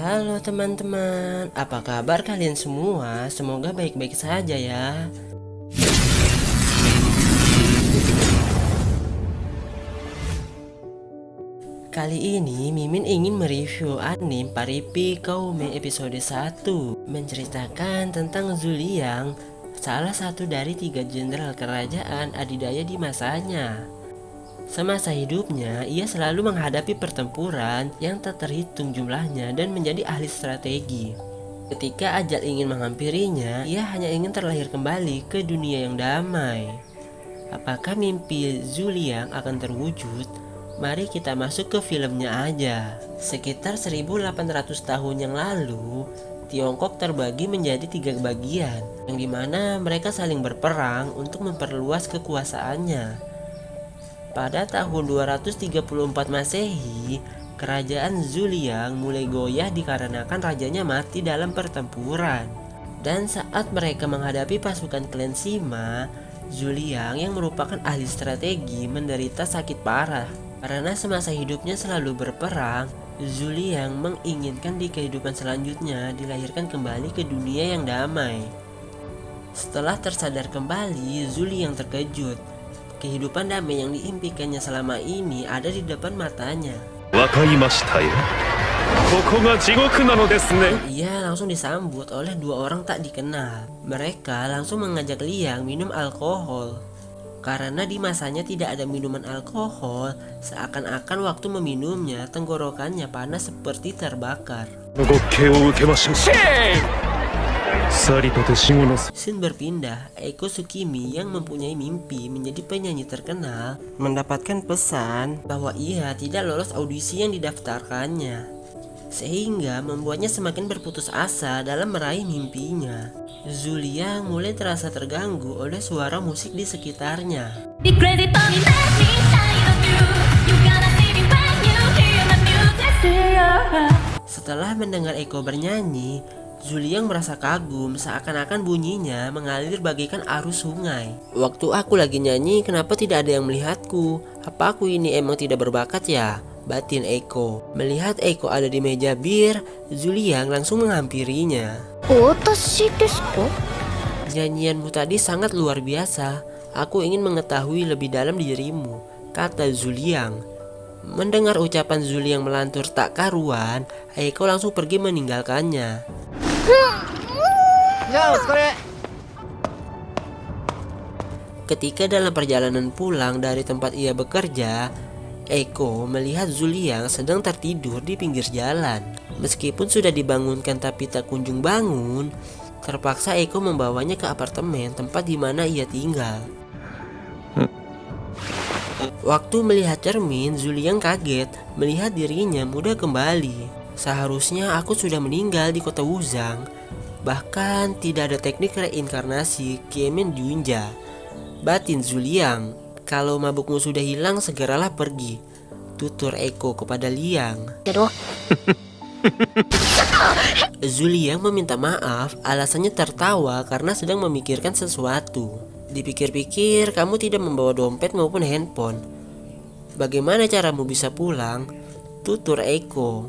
Halo teman-teman, apa kabar kalian semua? Semoga baik-baik saja ya. Kali ini Mimin ingin mereview anime Paripi Koume episode 1, menceritakan tentang Zuliang, salah satu dari 3 jenderal kerajaan adidaya di masanya. Semasa hidupnya, ia selalu menghadapi pertempuran yang tak terhitung jumlahnya dan menjadi ahli strategi. Ketika ajal ingin menghampirinya, ia hanya ingin terlahir kembali ke dunia yang damai. Apakah mimpi Zuliang akan terwujud? Mari kita masuk ke filmnya aja. Sekitar 1800 tahun yang lalu, Tiongkok terbagi menjadi 3 bagian, yang dimana mereka saling berperang untuk memperluas kekuasaannya. Pada tahun 234 Masehi, kerajaan Zuliang mulai goyah dikarenakan rajanya mati dalam pertempuran. Dan saat mereka menghadapi pasukan klan Sima, Zuliang yang merupakan ahli strategi menderita sakit parah. Karena semasa hidupnya selalu berperang, Zuliang menginginkan di kehidupan selanjutnya dilahirkan kembali ke dunia yang damai. Setelah tersadar kembali, Zuliang terkejut. Kehidupan damai yang diimpikannya selama ini ada di depan matanya. Ia langsung disambut oleh 2 orang tak dikenal. Mereka langsung mengajak Liang minum alkohol. Karena di masanya tidak ada minuman alkohol, seakan-akan waktu meminumnya tenggorokannya panas seperti terbakar. Scene berpindah, Eiko Tsukimi yang mempunyai mimpi menjadi penyanyi terkenal mendapatkan pesan bahwa ia tidak lolos audisi yang didaftarkannya, sehingga membuatnya semakin berputus asa dalam meraih mimpinya. Zuliang mulai terasa terganggu oleh suara musik di sekitarnya. Setelah mendengar Eiko bernyanyi, Zuliang merasa kagum seakan-akan bunyinya mengalir bagaikan arus sungai. Waktu aku lagi nyanyi, kenapa tidak ada yang melihatku? Apa aku ini emang tidak berbakat ya? Batin Eiko. Melihat Eiko ada di meja bir, Zuliang langsung menghampirinya. Nyanyianmu tadi sangat luar biasa. Aku ingin mengetahui lebih dalam dirimu, kata Zuliang. Mendengar ucapan Zuliang melantur tak karuan, Eiko langsung pergi meninggalkannya. Ketika dalam perjalanan pulang dari tempat ia bekerja, Eiko melihat Zuliang sedang tertidur di pinggir jalan. Meskipun sudah dibangunkan tapi tak kunjung bangun, terpaksa Eiko membawanya ke apartemen tempat di mana ia tinggal. Waktu melihat cermin, Zuliang kaget melihat dirinya muda kembali. Seharusnya aku sudah meninggal di kota Wuzang. Bahkan tidak ada teknik reinkarnasi Kiemen Junja. Batin Zuliang. Kalau mabukmu sudah hilang, segeralah pergi, tutur Eiko kepada Liang. Zuliang meminta maaf, alasannya tertawa karena sedang memikirkan sesuatu. Dipikir-pikir, kamu tidak membawa dompet maupun handphone. Bagaimana caramu bisa pulang? Tutur Eiko.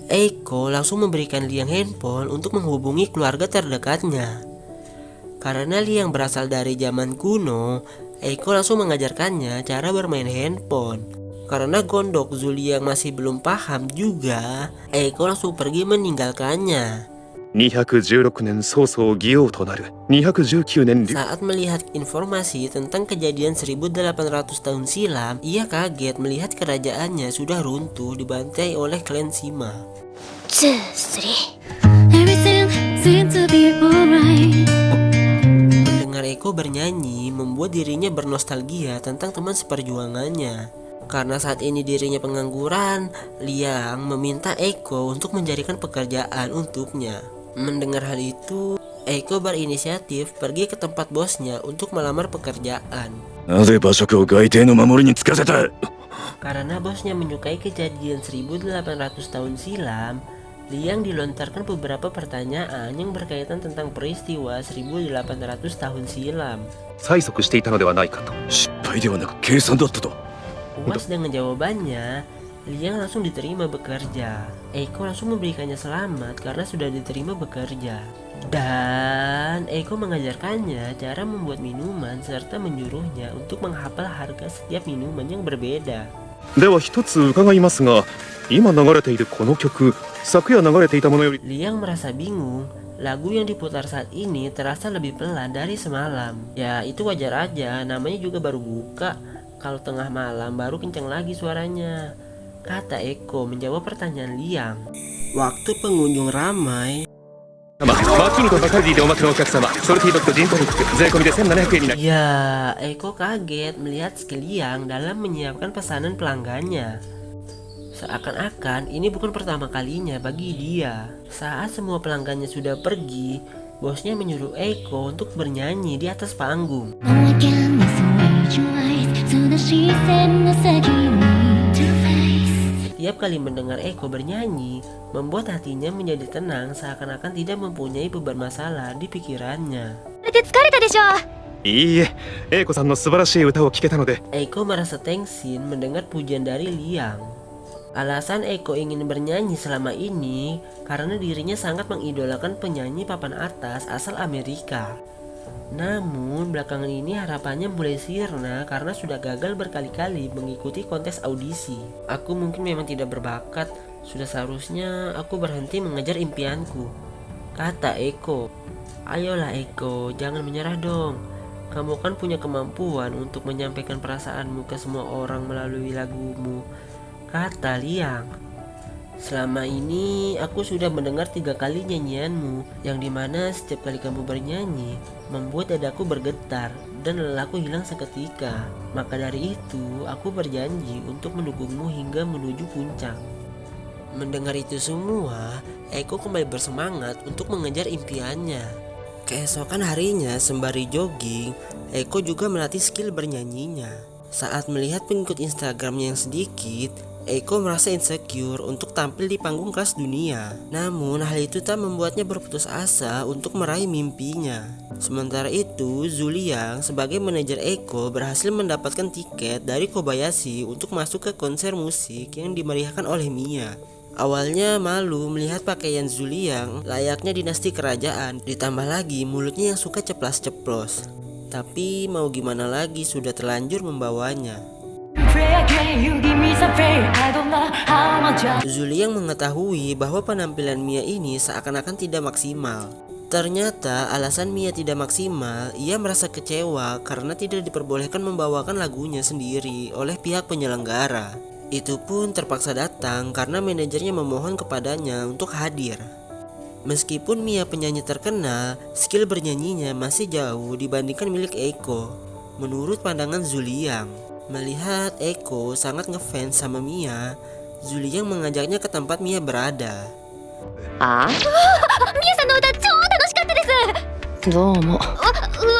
Eiko langsung memberikan Liang handphone untuk menghubungi keluarga terdekatnya. Karena Liang berasal dari zaman kuno, Eiko langsung mengajarkannya cara bermain handphone. Karena gondok Zuliang masih belum paham juga, Eiko langsung pergi meninggalkannya. Saat melihat informasi tentang kejadian 1800 tahun silam, ia kaget melihat kerajaannya sudah runtuh dibantai oleh klan Sima. Mendengar Eiko bernyanyi membuat dirinya bernostalgia tentang teman seperjuangannya. Karena saat ini dirinya pengangguran, Liang meminta Eiko untuk mencarikan pekerjaan untuknya. Mendengar hal itu, Eiko berinisiatif pergi ke tempat bosnya untuk melamar pekerjaan. Karena bosnya menyukai kejadian 1800 tahun silam, Liang dilontarkan beberapa pertanyaan yang berkaitan tentang peristiwa 1800 tahun silam. Puas dengan jawabannya, Liang langsung diterima bekerja. Eiko langsung memberikannya selamat karena sudah diterima bekerja. Dan Eiko mengajarkannya cara membuat minuman serta menyuruhnya untuk menghafal harga setiap minuman yang berbeda. では一つ伺いますが、今流れているこの曲、昨夜流れていたものより Liang merasa bingung. Lagu yang diputar saat ini terasa lebih pelan dari semalam. Ya itu wajar aja, namanya juga baru buka. Kalau tengah malam baru kencang lagi suaranya, kata Eiko menjawab pertanyaan Liang. Waktu pengunjung ramai. マキニコバカルディでお待ちのお客様、ソルティドッグジントニック税込みで1700円になり Ya, Eiko kaget melihat skill Liang dalam menyiapkan pesanan pelanggannya. Seakan-akan ini bukan pertama kalinya bagi dia. Saat semua pelanggannya sudah pergi, bosnya menyuruh Eiko untuk bernyanyi di atas panggung. Setiap kali mendengar Eiko bernyanyi, membuat hatinya menjadi tenang seakan-akan tidak mempunyai beban masalah di pikirannya. いいえ、英子さんの素晴らしい歌を聴けたので Eiko merasa tengsin mendengar pujian dari Liang. Alasan Eiko ingin bernyanyi selama ini karena dirinya sangat mengidolakan penyanyi papan atas asal Amerika. Namun belakangan ini harapannya mulai sirna karena sudah gagal berkali-kali mengikuti kontes audisi. Aku mungkin memang tidak berbakat, sudah seharusnya aku berhenti mengejar impianku, kata Eiko. Ayolah Eiko, jangan menyerah dong. Kamu kan punya kemampuan untuk menyampaikan perasaanmu ke semua orang melalui lagumu, kata Liang. Selama ini aku sudah mendengar 3 kali nyanyianmu, yang dimana setiap kali kamu bernyanyi membuat dadaku bergetar dan lelahku hilang seketika. Maka dari itu aku berjanji untuk mendukungmu hingga menuju puncak. Mendengar itu semua, Eiko kembali bersemangat untuk mengejar impiannya. Keesokan harinya sembari jogging, Eiko juga melatih skill bernyanyinya. Saat melihat pengikut Instagramnya yang sedikit, Eiko merasa insecure untuk tampil di panggung kelas dunia. Namun hal itu tak membuatnya berputus asa untuk meraih mimpinya. Sementara itu, Zuliang sebagai manajer Eiko berhasil mendapatkan tiket dari Kobayashi untuk masuk ke konser musik yang dimeriahkan oleh Mia. Awalnya malu melihat pakaian Zuliang layaknya dinasti kerajaan, ditambah lagi mulutnya yang suka ceplas-ceplos. Tapi mau gimana lagi, sudah terlanjur membawanya. Zuliang mengetahui bahwa penampilan Mia ini seakan-akan tidak maksimal. Ternyata alasan Mia tidak maksimal, ia merasa kecewa karena tidak diperbolehkan membawakan lagunya sendiri oleh pihak penyelenggara. Itu pun terpaksa datang karena manajernya memohon kepadanya untuk hadir. Meskipun Mia penyanyi terkenal, skill bernyanyinya masih jauh dibandingkan milik Eiko. Menurut pandangan Zuliang, melihat Eiko sangat ngefans sama Mia, Zuliang mengajaknya ke tempat Mia berada.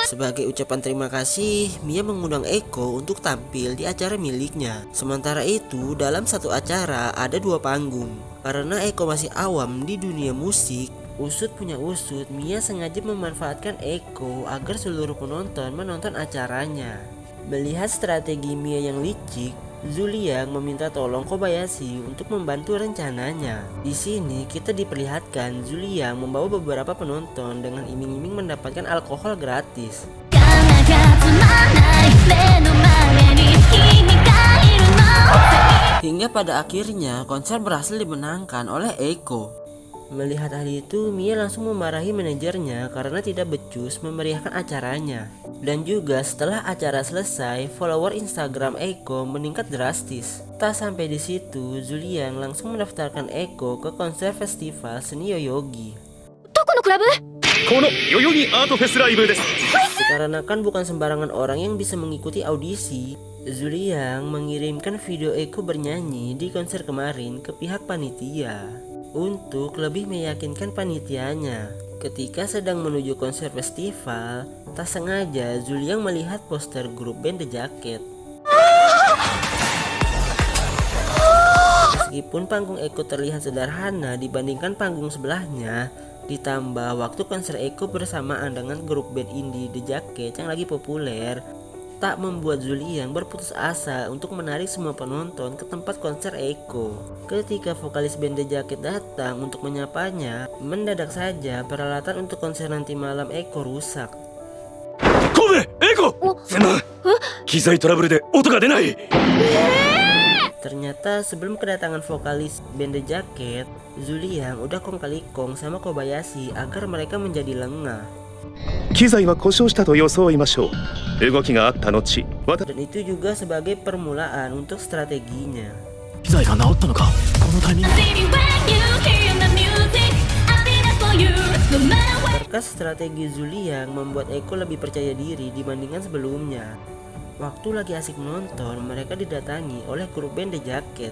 Sebagai ucapan terima kasih, Mia mengundang Eiko untuk tampil di acara miliknya. Sementara itu, dalam satu acara ada 2 panggung. Karena Eiko masih awam di dunia musik, usut punya usut, Mia sengaja memanfaatkan Eiko agar seluruh penonton menonton acaranya. Melihat strategi Mia yang licik, Zuliang meminta tolong Kobayashi untuk membantu rencananya. Di sini kita diperlihatkan Zuliang membawa beberapa penonton dengan iming-iming mendapatkan alkohol gratis. Hingga pada akhirnya konser berhasil dimenangkan oleh Eiko. Melihat hal itu, Mia langsung memarahi manajernya karena tidak becus memeriahkan acaranya. Dan juga setelah acara selesai, follower Instagram Eiko meningkat drastis. Tak sampai di situ, Zuliang langsung mendaftarkan Eiko ke konser festival seni Yoyogi. Dikarenakan bukan sembarangan orang yang bisa mengikuti audisi, Zuliang mengirimkan video Eiko bernyanyi di konser kemarin ke pihak panitia untuk lebih meyakinkan panitianya. Ketika sedang menuju konser festival, tak sengaja Zuliang melihat poster grup band The Jacket. Meskipun panggung Eiko terlihat sederhana dibandingkan panggung sebelahnya, ditambah waktu konser Eiko bersamaan dengan grup band indie The Jacket yang lagi populer, tak membuat Zuliang berputus asa untuk menarik semua penonton ke tempat konser Eko. Ketika vokalis band The Jacket datang untuk menyapanya, mendadak saja peralatan untuk konser nanti malam Eko rusak. Kobe! Eiko! Senpai! Kizai trouble de oto ga denai! Ternyata sebelum kedatangan vokalis band The Jacket, Zuliang udah kong kali kong sama Kobayashi agar mereka menjadi lengah. 機材は故障したと装いましょう。動きがあった後、Dan itu juga sebagai permulaan untuk strateginya. 機材が治ったのか、このタイミング。 Berkas strategi Zuliang membuat Eko lebih percaya diri dibandingkan sebelumnya. Waktu lagi asik menonton, mereka didatangi oleh grup band The Jacket.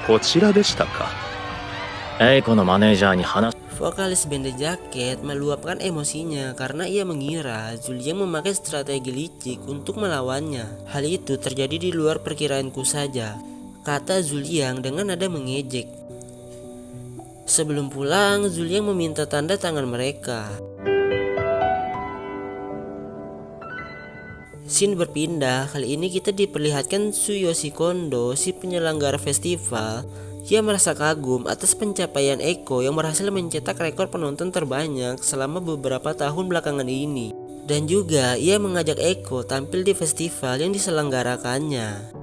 こちらでしたか。エイコのマネージャーに話。 Vokalis band The Jacket meluapkan emosinya karena ia mengira Zuliang memakai strategi licik untuk melawannya. Hal itu terjadi di luar perkiraanku saja, kata Zuliang dengan nada mengejek. Sebelum pulang, Zuliang meminta tanda tangan mereka. Scene berpindah, kali ini kita diperlihatkan Tsuyoshi Kondo, si penyelenggara festival. Ia merasa kagum atas pencapaian Eko yang berhasil mencetak rekor penonton terbanyak selama beberapa tahun belakangan ini. Dan juga ia mengajak Eko tampil di festival yang diselenggarakannya.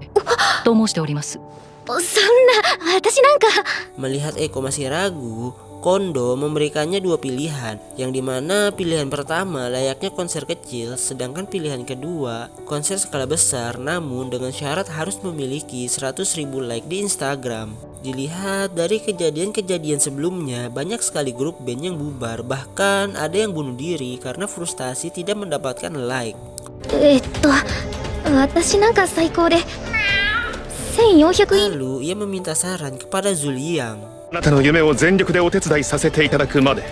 Melihat Eko masih ragu, Kondo memberikannya dua pilihan, yang dimana pilihan pertama layaknya konser kecil, sedangkan pilihan kedua konser skala besar namun dengan syarat harus memiliki 100.000 like di Instagram. Dilihat dari kejadian-kejadian sebelumnya, banyak sekali grup band yang bubar, bahkan ada yang bunuh diri karena frustasi tidak mendapatkan like. Lalu ia meminta saran kepada Zuliang. あなたの夢を全力でお手伝いさせていただくまで、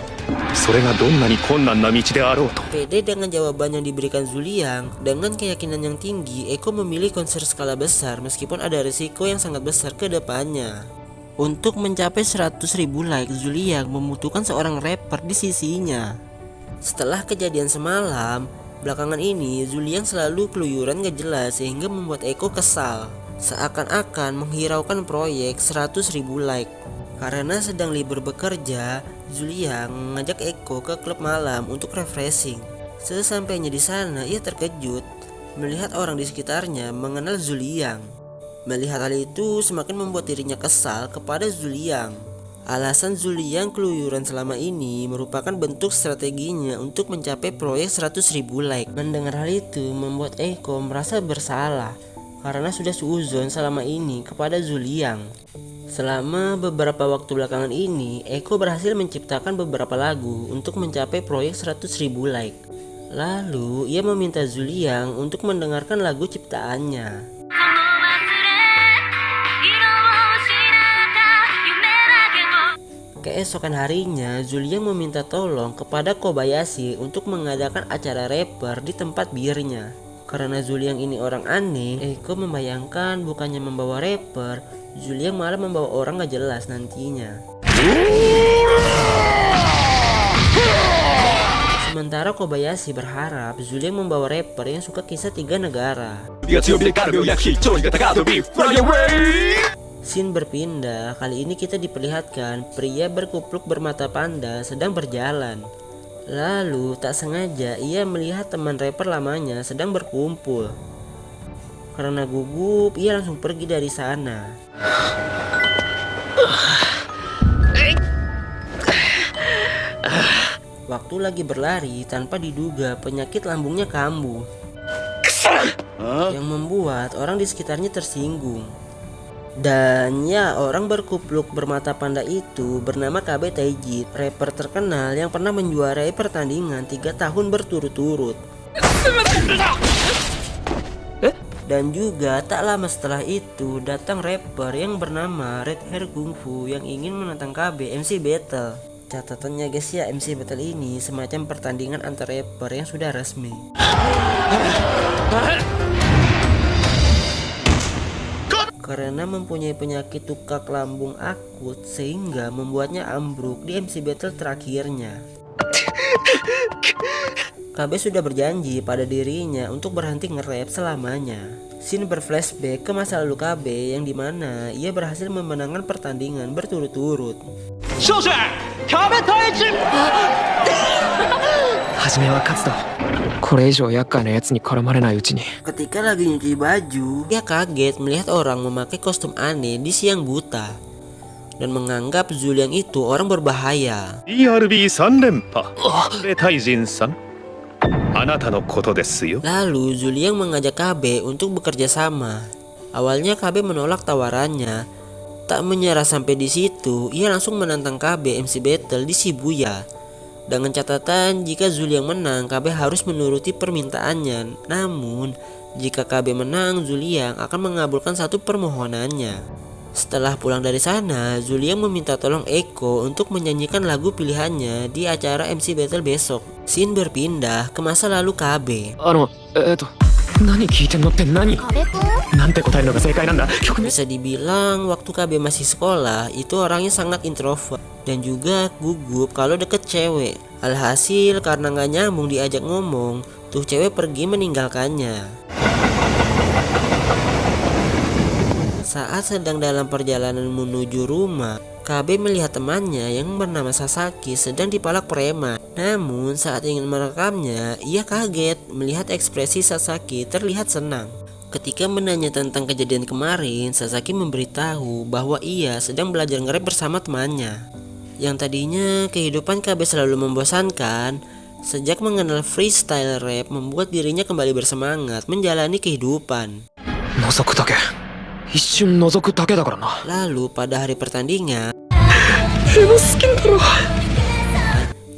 それがどんなに困難な道であろうと。 Pede dengan jawaban yang diberikan Zuliang, dengan keyakinan yang tinggi, Eko memilih konser skala besar meskipun ada risiko yang sangat besar ke depannya. Untuk mencapai 100.000 like, Zuliang membutuhkan seorang rapper di sisinya. Setelah kejadian semalam, belakangan ini Zuliang selalu keluyuran gak jelas sehingga membuat Eko kesal. Seakan-akan menghiraukan proyek 100.000 like. Karena sedang libur bekerja, Zuliang mengajak Eko ke klub malam untuk refreshing. Sesampainya di sana, ia terkejut melihat orang di sekitarnya mengenal Zuliang. Melihat hal itu semakin membuat dirinya kesal kepada Zuliang. Alasan Zuliang keluyuran selama ini merupakan bentuk strateginya untuk mencapai proyek 100.000 like. Mendengar hal itu membuat Eko merasa bersalah karena sudah suuzon selama ini kepada Zuliang. Selama beberapa waktu belakangan ini, Eko berhasil menciptakan beberapa lagu untuk mencapai proyek 100.000 like. Lalu, ia meminta Zuliang untuk mendengarkan lagu ciptaannya. Keesokan harinya, Zuliang meminta tolong kepada Kobayashi untuk mengadakan acara rapper di tempat birnya. Karena Zuliang ini orang aneh, Eko membayangkan bukannya membawa rapper, Zuliang malah membawa orang gak jelas nantinya. Sementara Kobayashi berharap Zuliang membawa rapper yang suka kisah 3 negara. Scene berpindah, kali ini kita diperlihatkan pria berkupluk bermata panda sedang berjalan. Lalu tak sengaja ia melihat teman rapper lamanya sedang berkumpul. Karena gugup, ia langsung pergi dari sana. Waktu lagi berlari, tanpa diduga penyakit lambungnya kambuh, yang membuat orang di sekitarnya tersinggung. Dan ya, orang berkupluk bermata panda itu bernama KB Taijit, rapper terkenal yang pernah menjuarai pertandingan 3 tahun berturut-turut. Dan juga tak lama setelah itu datang rapper yang bernama Red Hair Kung Fu yang ingin menantang KB MC Battle. Catatannya guys ya, MC Battle ini semacam pertandingan antar rapper yang sudah resmi. Karena mempunyai penyakit tukak lambung akut sehingga membuatnya ambruk di MC Battle terakhirnya. Kabe sudah berjanji pada dirinya untuk berhenti nge-rap selamanya. Shin berflashback ke masa lalu Kabe yang dimana ia berhasil memenangkan pertandingan berturut-turut. 初めは勝つとこれ以上厄介なやつに絡まれないうちに Ketika lagi nyuci baju, ia kaget melihat orang memakai kostum aneh di siang buta dan menganggap Zuliang itu orang berbahaya. ERB3 連覇タイジンさんあなたのことですよ Lalu Zuliang mengajak Kabe untuk bekerja sama. Awalnya Kabe menolak tawarannya. Tak menyerah sampai di situ, ia langsung menantang Kabe MC Battle di Shibuya. Dengan catatan jika Zuliang menang, Kabe harus menuruti permintaannya. Namun, jika Kabe menang, Zuliang akan mengabulkan satu permohonannya. Setelah pulang dari sana, Zuliang meminta tolong Eko untuk menyanyikan lagu pilihannya di acara MC Battle besok. Shin berpindah ke masa lalu Kabe. 何聞いてんのって何なんて答えるのが正解なんだ曲名 Bisa dibilang waktu Kabe masih sekolah itu orangnya sangat introvert dan juga gugup kalau deket cewek. Alhasil karena gak nyambung diajak ngomong, tuh cewek pergi meninggalkannya. Saat sedang dalam perjalanan menuju rumah, Kabe melihat temannya yang bernama Sasaki sedang dipalak preman. Namun saat ingin merekamnya, ia kaget melihat ekspresi Sasaki terlihat senang. Ketika menanya tentang kejadian kemarin, Sasaki memberitahu bahwa ia sedang belajar nge-rap bersama temannya. Yang tadinya kehidupan Kabe selalu membosankan, sejak mengenal freestyle rap membuat dirinya kembali bersemangat menjalani kehidupan. 覗くだけ一瞬覗くだけだからな Lalu pada hari pertandingan, エモすぎんだろ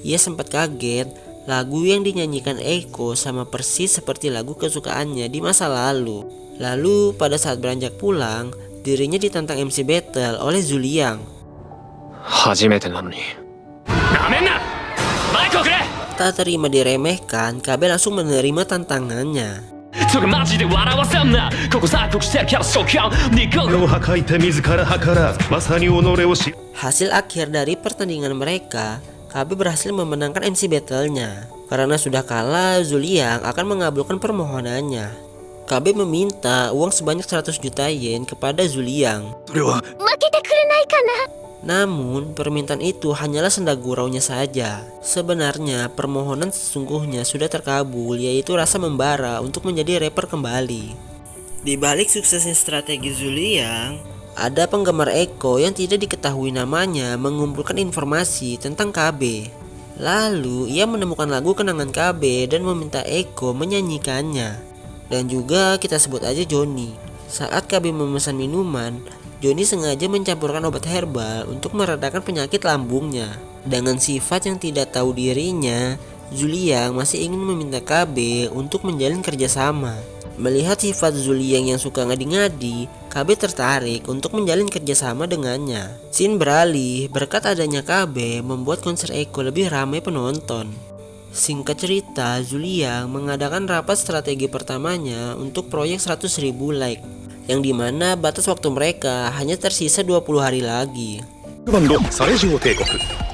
ia sempat kaget. Lagu yang dinyanyikan Eko sama persis seperti lagu kesukaannya di masa lalu. Lalu pada saat beranjak pulang, dirinya ditantang MC Battle oleh Zuliang. 初めてなのに なめんなマイクをくれ Tak terima diremehkan, Kabe langsung menerima tantangannya. それマジで笑わせんなここ作曲してるから即興肉を破壊て自ら計らずまさに己を知 Hasil akhir dari pertandingan mereka, Kabe berhasil memenangkan MC Battle-nya. Karena sudah kalah, Zuliang akan mengabulkan permohonannya. Kabe meminta uang sebanyak 100 juta yen kepada Zuliang. それは Namun, permintaan itu hanyalah senda guraunya saja. Sebenarnya, permohonan sesungguhnya sudah terkabul, yaitu rasa membara untuk menjadi rapper kembali. Di balik suksesnya strategi Zuliang, ada penggemar Eko yang tidak diketahui namanya mengumpulkan informasi tentang KB. Lalu, ia menemukan lagu kenangan KB dan meminta Eko menyanyikannya. Dan juga kita sebut aja Johnny. Saat KB memesan minuman, Johnny sengaja mencampurkan obat herbal untuk meredakan penyakit lambungnya. Dengan sifat yang tidak tahu dirinya, Zuliang masih ingin meminta KB untuk menjalin kerjasama. Melihat sifat Zuliang yang suka ngadi-ngadi, KB tertarik untuk menjalin kerjasama dengannya. Shin beralih berkat adanya KB membuat konser Eko lebih ramai penonton. Singkat cerita, Zuliang mengadakan rapat strategi pertamanya untuk proyek 100.000 like, yang dimana batas waktu mereka hanya tersisa 20 hari lagi. バンドサレジオ帝国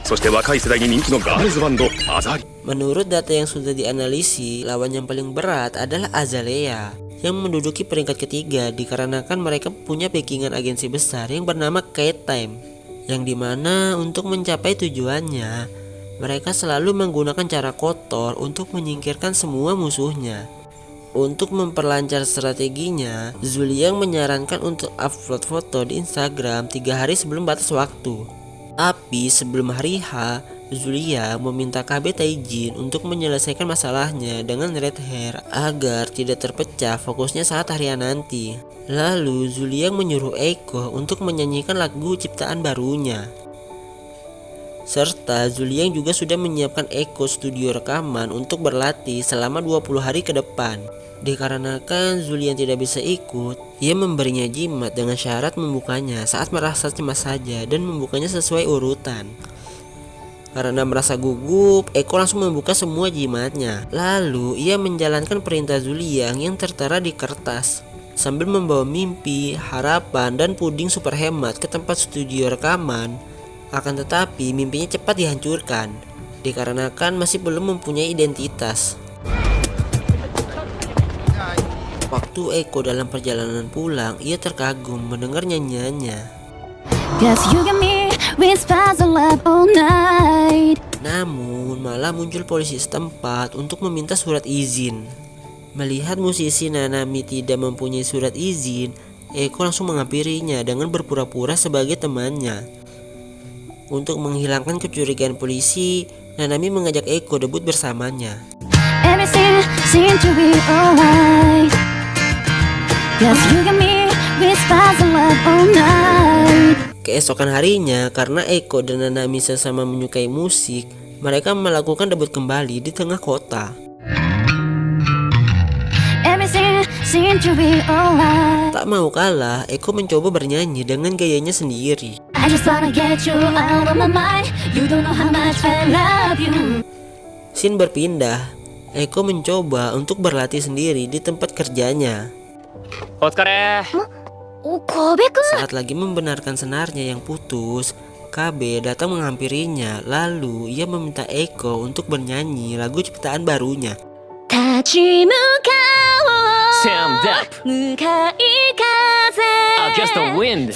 そして若い世代に人気のガールズバンドアザリ Menurut data yang sudah dianalisi, lawan yang paling berat adalah Azalea yang menduduki peringkat ketiga dikarenakan mereka punya backingan agensi besar yang bernama Kite Time, yang dimana untuk mencapai tujuannya mereka selalu menggunakan cara kotor untuk menyingkirkan semua musuhnya. Untuk memperlancar strateginya, Zuliang menyarankan untuk upload foto di Instagram 3 hari sebelum batas waktu. Tapi sebelum hari H, Zuliang meminta KB Taijin untuk menyelesaikan masalahnya dengan Red Hair agar tidak terpecah fokusnya saat harian nanti. Lalu Zuliang menyuruh Eiko untuk menyanyikan lagu ciptaan barunya. Serta Zuliang juga sudah menyiapkan Eiko studio rekaman untuk berlatih selama 20 hari ke depan. Dikarenakan Zuliang tidak bisa ikut, ia memberinya jimat dengan syarat membukanya saat merasa cemas saja dan membukanya sesuai urutan. Karena merasa gugup, Eko langsung membuka semua jimatnya. Lalu ia menjalankan perintah Zuliang yang tertera di kertas, sambil membawa mimpi, harapan, dan puding super hemat ke tempat studio rekaman. Akan tetapi mimpinya cepat dihancurkan, dikarenakan masih belum mempunyai identitas. Waktu Eiko dalam perjalanan pulang, ia terkagum mendengar nyanyiannya. Guess you got me whispers of love all night. Namun malah muncul polisi setempat untuk meminta surat izin. Melihat musisi Nanami tidak mempunyai surat izin, Eiko langsung menghampirinya dengan berpura-pura sebagai temannya. Untuk menghilangkan kecurigaan polisi, Nanami mengajak Eiko debut bersamanya. Everything seemed to be alright. Guess you got me whispers of love all night. Keesokan harinya, karena Eiko dan Nanami sesama menyukai musik, mereka melakukan debut kembali di tengah kota. Everything seemed to be alright. Tak mau kalah, Eiko mencoba bernyanyi dengan gayanya sendiri. I just wanna get you out of my mind. You don't know how much I love you. Scene berpindah, Eiko mencoba untuk berlatih sendiri di tempat kerjanya. お疲れ。 Oh, Kobe-kun. Saat lagi membenarkan senarnya yang putus, KB datang menghampirinya. Lalu ia meminta Eiko untuk bernyanyi lagu ciptaan barunya. 立ち向かおう Stand up 向かい風 Against the wind.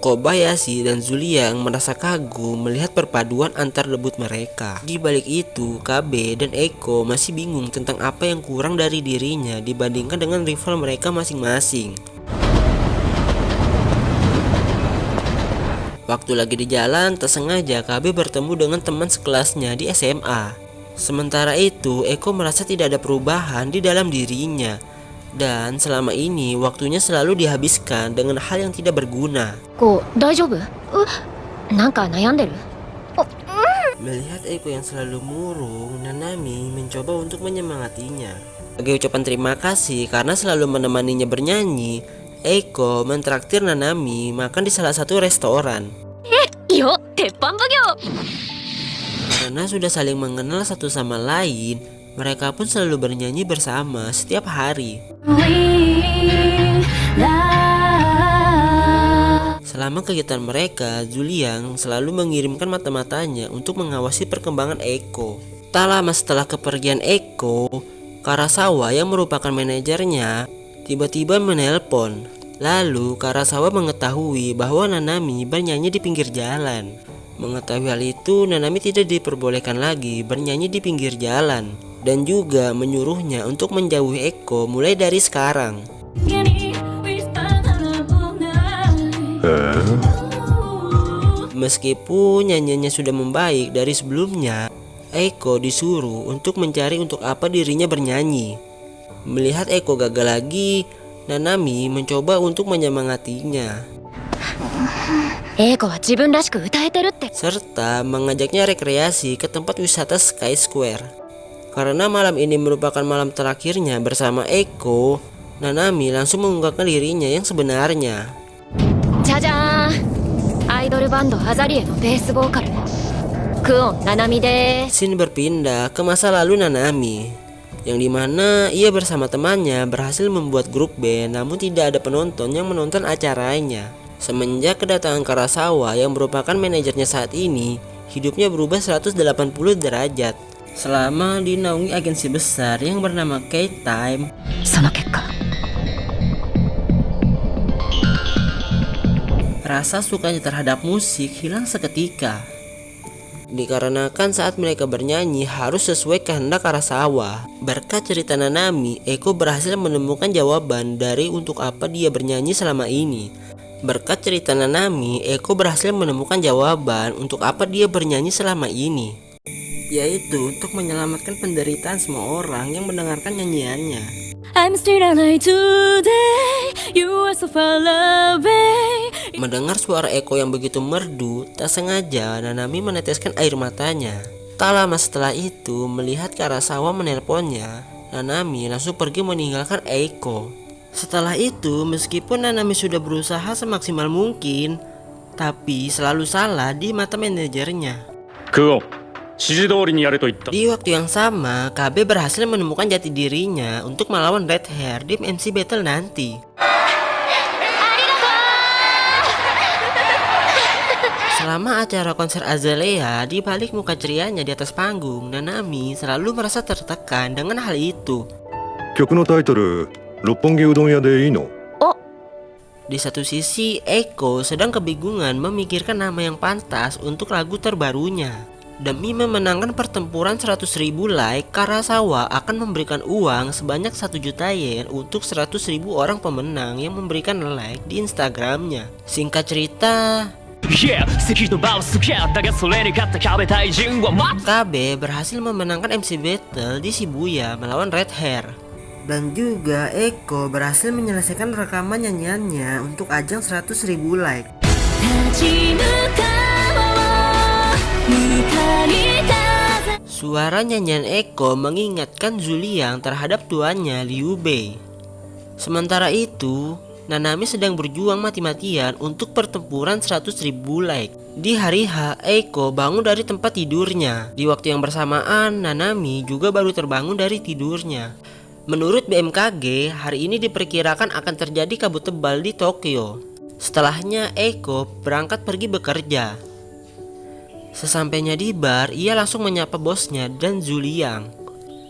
Kobayashi dan Zuliang merasa kagum melihat perpaduan antar debut mereka. Di balik itu, KB dan Eiko masih bingung tentang apa yang kurang dari dirinya dibandingkan dengan rival mereka masing-masing. Waktu lagi di jalan, tak sengaja KB bertemu dengan teman sekelasnya di SMA. Sementara itu, Eiko merasa tidak ada perubahan di dalam dirinya. Dan selama ini waktunya selalu dihabiskan dengan hal yang tidak berguna. こう大丈夫？なんか悩んでる？ Melihat Eiko yang selalu murung, Nanami mencoba untuk menyemangatinya. Sebagai ucapan terima kasih karena selalu menemaninya bernyanyi, Eiko mentraktir Nanami makan di salah satu restoran. いいよ、鉄板奉行。 Karena sudah saling mengenal satu sama lain, mereka pun selalu bernyanyi bersama setiap hari. Selama kegiatan mereka, Zuliang selalu mengirimkan mata-matanya untuk mengawasi perkembangan Eiko. Tak lama setelah kepergian Eiko, Karasawa yang merupakan manajernya tiba-tiba menelpon. Lalu Karasawa mengetahui bahwa Nanami bernyanyi di pinggir jalan. Mengetahui hal itu, Nanami tidak diperbolehkan lagi bernyanyi di pinggir jalan dan juga menyuruhnya untuk menjauhi Eiko mulai dari sekarang. Meskipun nyanyiannya sudah membaik dari sebelumnya, Eiko disuruh untuk mencari untuk apa dirinya bernyanyi. Melihat Eiko gagal lagi, Nanami mencoba untuk menyemangatinya. エイコは自分らしく歌えてるって。 Serta mengajaknya rekreasi ke tempat wisata Sky Square. Karena malam ini merupakan malam terakhirnya bersama Eiko, Nanami langsung mengungkapkan dirinya yang sebenarnya. じゃじゃーん。アイドルバンドアザリエのベースボーカルクオンナナミでーす。 Scene berpindah ke masa lalu Nanami, yang dimana ia bersama temannya berhasil membuat grup band namun tidak ada penonton yang menonton acaranya. Semenjak kedatangan Karasawa yang merupakan manajernya saat ini, hidupnya berubah 180 derajat. Selama dinaungi agensi besar yang bernama K-Time, その結果 rasa sukanya terhadap musik hilang seketika. Dikarenakan saat mereka bernyanyi harus sesuai kehendak Karasawa. Berkat cerita Nanami, Eiko berhasil menemukan jawaban dari untuk apa dia bernyanyi selama ini. Berkat cerita Nanami, Eiko berhasil menemukan jawaban untuk apa dia bernyanyi selama ini, yaitu untuk menyelamatkan penderitaan semua orang yang mendengarkan nyanyiannya. I'm still alive today. You are so far away. Mendengar suara Eiko yang begitu merdu, tak sengaja Nanami meneteskan air matanya. Tak lama setelah itu, melihat Karasawa menelponnya, Nanami langsung pergi meninggalkan Eiko. Setelah itu, meskipun Nanami sudah berusaha semaksimal mungkin, tapi selalu salah di mata manajernya. クオン、指示通りにやれと言った。 Di waktu yang sama, KB berhasil menemukan jati dirinya untuk melawan Red Hair di MC Battle nanti. Selama acara konser Azalea, di balik muka cerianya di atas panggung, Nanami selalu merasa tertekan dengan hal itu. 曲のタイトル、六本木うどん屋でいいの？ Di satu sisi, Eiko sedang kebingungan memikirkan nama yang pantas untuk lagu terbarunya. Demi memenangkan pertempuran 100.000 like, Karasawa akan memberikan uang sebanyak 1 juta yen untuk 100.000 orang pemenang yang memberikan like di Instagramnya. Singkat cerita, Yeah 関の場は好きやだがそれに勝った壁対人はま KB berhasil memenangkan MC Battle di Shibuya melawan Red Hair. Dan juga Eiko berhasil menyelesaikan rekaman nyanyiannya untuk ajang 100.000 like. 立ち向かおう向かい風 Suara nyanyian Eiko mengingatkan Zuliang terhadap tuannya Liu Bei. Sementara itu, Nanami sedang berjuang mati-matian untuk pertempuran 100.000 like. Di hari H, Eiko bangun dari tempat tidurnya. Di waktu yang bersamaan, Nanami juga baru terbangun dari tidurnya. Menurut BMKG, hari ini diperkirakan akan terjadi kabut tebal di Tokyo. Setelahnya, Eiko berangkat pergi bekerja. Sesampainya di bar, ia langsung menyapa bosnya dan Zuliang.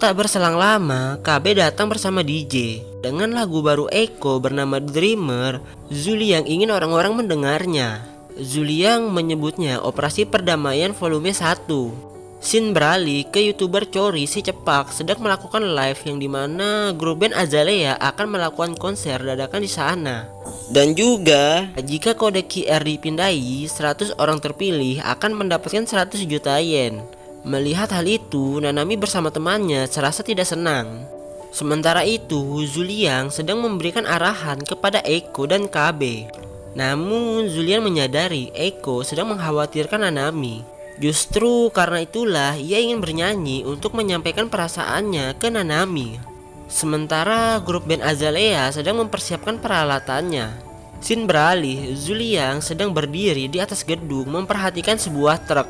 Tak berselang lama, KB datang bersama DJ. Dengan lagu baru Eiko bernama Dreamer, Zuliang ingin orang-orang mendengarnya. Zuliang menyebutnya Operasi Perdamaian Volume 1. Scene beralih ke YouTuber Chori si Cepak sedang melakukan live yang dimana grup band Azalea akan melakukan konser dadakan di sana. Dan juga jika kode QR dipindahi, 100 orang terpilih akan mendapatkan 100 juta yen. Melihat hal itu, Nanami bersama temannya serasa tidak senang. Sementara itu, Zuliang sedang memberikan arahan kepada Eiko dan KB. Namun Zuliang menyadari Eiko sedang mengkhawatirkan Nanami. Justru karena itulah ia ingin bernyanyi untuk menyampaikan perasaannya ke Nanami. Sementara grup band Azalea sedang mempersiapkan peralatannya. Scene beralih, Zuliang sedang berdiri di atas gedung memperhatikan sebuah truk.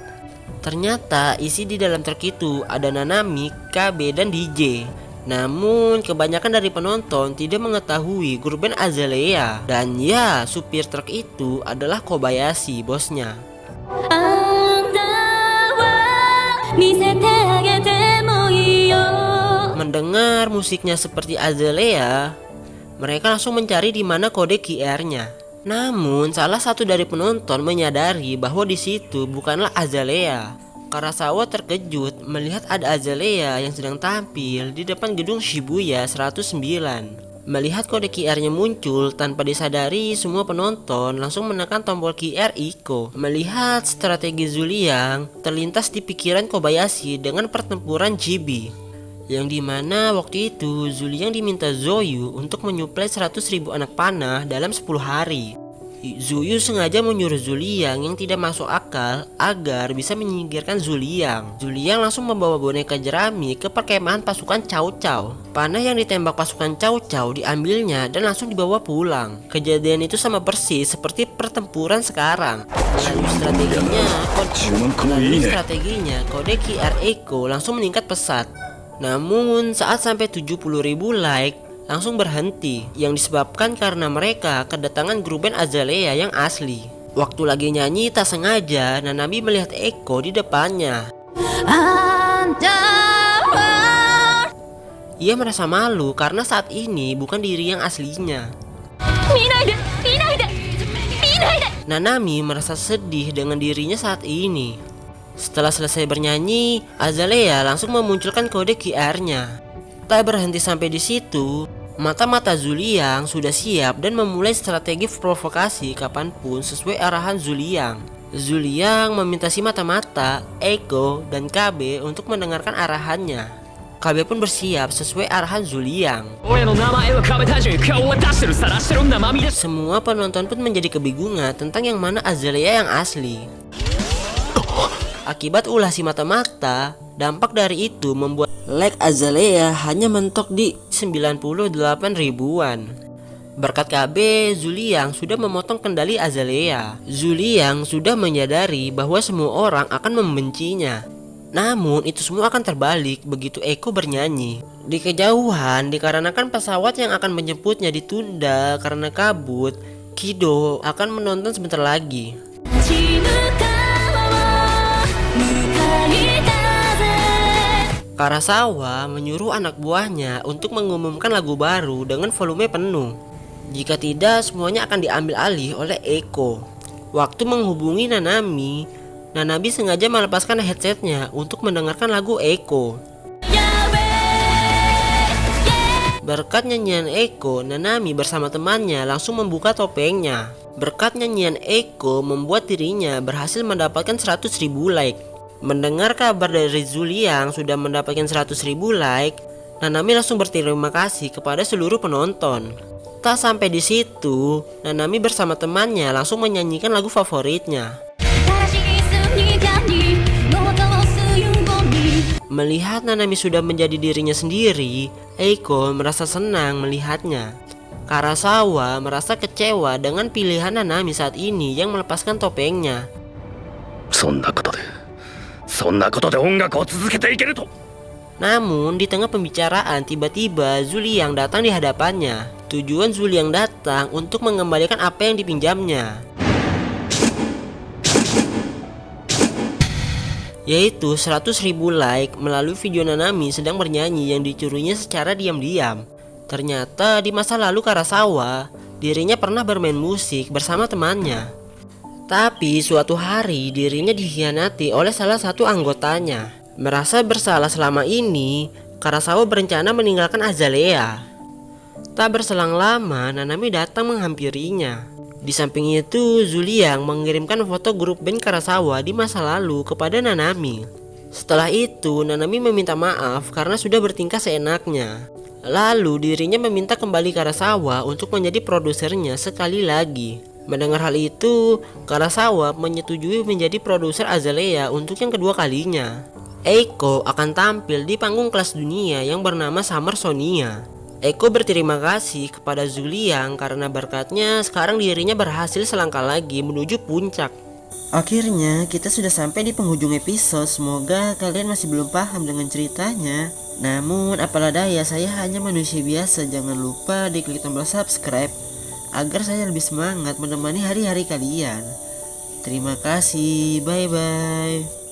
Ternyata isi di dalam truk itu ada Nanami, KB, dan DJ. Namun kebanyakan dari penonton tidak mengetahui grup band Azalea. Dan ya, supir truk itu adalah Kobayashi, bosnya. Mendengar musiknya seperti Azalea, mereka langsung mencari di mana kode QR-nya. Namun salah satu dari penonton menyadari bahwa di situ bukanlah Azalea. Karasawa terkejut melihat ada Azalea yang sedang tampil di depan gedung Shibuya 109. Melihat kode QR-nya muncul tanpa disadari, semua penonton langsung menekan tombol QR Eiko. Melihat strategi Zuliang, terlintas di pikiran Kobayashi dengan pertempuran GB. Yang dimana waktu itu Zuliang diminta Zoyu untuk menyuplai 100.000 anak panah dalam 10 hari. Zoyu sengaja menyuruh Zuliang yang tidak masuk akal agar bisa menyingkirkan Zuliang. Zuliang langsung membawa boneka jerami ke perkemahan pasukan Cao Cao. Panah yang ditembak pasukan Cao Cao diambilnya dan langsung dibawa pulang. Kejadian itu sama persis seperti pertempuran sekarang. Melalui strateginya, kode QR Eiko langsung meningkat pesat. Namun saat sampai 70.000 like langsung berhenti, yang disebabkan karena mereka kedatangan grup band Azalea yang asli. Waktu lagi nyanyi tak sengaja Nanami melihat Eiko di depannya. Ia merasa malu karena saat ini bukan diri yang aslinya. Nanami merasa sedih dengan dirinya saat ini. Setelah selesai bernyanyi, Azalea langsung memunculkan kode QR-nya. Tak berhenti sampai di situ, mata-mata Zuliang sudah siap dan memulai strategi provokasi kapanpun sesuai arahan Zuliang. Zuliang meminta si mata-mata, Eiko, dan KB untuk mendengarkan arahannya. KB pun bersiap sesuai arahan Zuliang. Semua penonton pun menjadi kebingungan tentang yang mana Azalea yang asli. Akibat ulah si mata-mata, dampak dari itu membuat like Azalea hanya mentok di 98 ribuan. Berkat KB, Zuliang sudah memotong kendali Azalea. Zuliang sudah menyadari bahwa semua orang akan membencinya. Namun itu semua akan terbalik begitu Eiko bernyanyi. Di kejauhan, dikarenakan pesawat yang akan menjemputnya ditunda karena kabut, Kido akan menonton sebentar lagi. Karasawa menyuruh anak buahnya untuk mengumumkan lagu baru dengan volume penuh. Jika tidak, semuanya akan diambil alih oleh Eiko. Waktu menghubungi Nanami, Nanami sengaja melepaskan headsetnya untuk mendengarkan lagu Eiko. Berkat nyanyian Eiko, Nanami bersama temannya langsung membuka topengnya. Berkat nyanyian Eiko membuat dirinya berhasil mendapatkan 100.000 like. Mendengar kabar dari Zuli yang sudah mendapatkan 100.000 like, Nanami langsung berterima kasih kepada seluruh penonton. Tak sampai di situ, Nanami bersama temannya langsung menyanyikan lagu favoritnya. Melihat Nanami sudah menjadi dirinya sendiri, Eiko merasa senang melihatnya. Karasawa merasa kecewa dengan pilihan Nanami saat ini yang melepaskan topengnya. そんなことで音楽を続けていけると。 Namun di tengah pembicaraan tiba-tiba Zuli yang datang di hadapannya. Tujuan Zuli yang datang untuk mengembalikan apa yang dipinjamnya, yaitu 100.000 like melalui video Nanami sedang bernyanyi yang dicurinya secara diam-diam. Ternyata di masa lalu Karasawa, dirinya pernah bermain musik bersama temannya. Tapi suatu hari dirinya dikhianati oleh salah satu anggotanya. Merasa bersalah selama ini, Karasawa berencana meninggalkan Azalea. Tak berselang lama, Nanami datang menghampirinya. Di samping itu, Zuli yang mengirimkan foto grup band Karasawa di masa lalu kepada Nanami. Setelah itu, Nanami meminta maaf karena sudah bertingkah seenaknya. Lalu dirinya meminta kembali Karasawa untuk menjadi produsernya sekali lagi. Mendengar hal itu, Karasawa menyetujui menjadi produser Azalea untuk yang kedua kalinya. Eiko akan tampil di panggung kelas dunia yang bernama Summer Sonia. Eiko berterima kasih kepada Zuli yang karena berkatnya sekarang dirinya berhasil selangkah lagi menuju puncak. Akhirnya kita sudah sampai di penghujung episode. Semoga kalian masih belum paham dengan ceritanya. Namun apalah daya, saya hanya manusia biasa. Jangan lupa diklik tombol subscribe agar saya lebih semangat menemani hari-hari kalian. Terima kasih, bye-bye.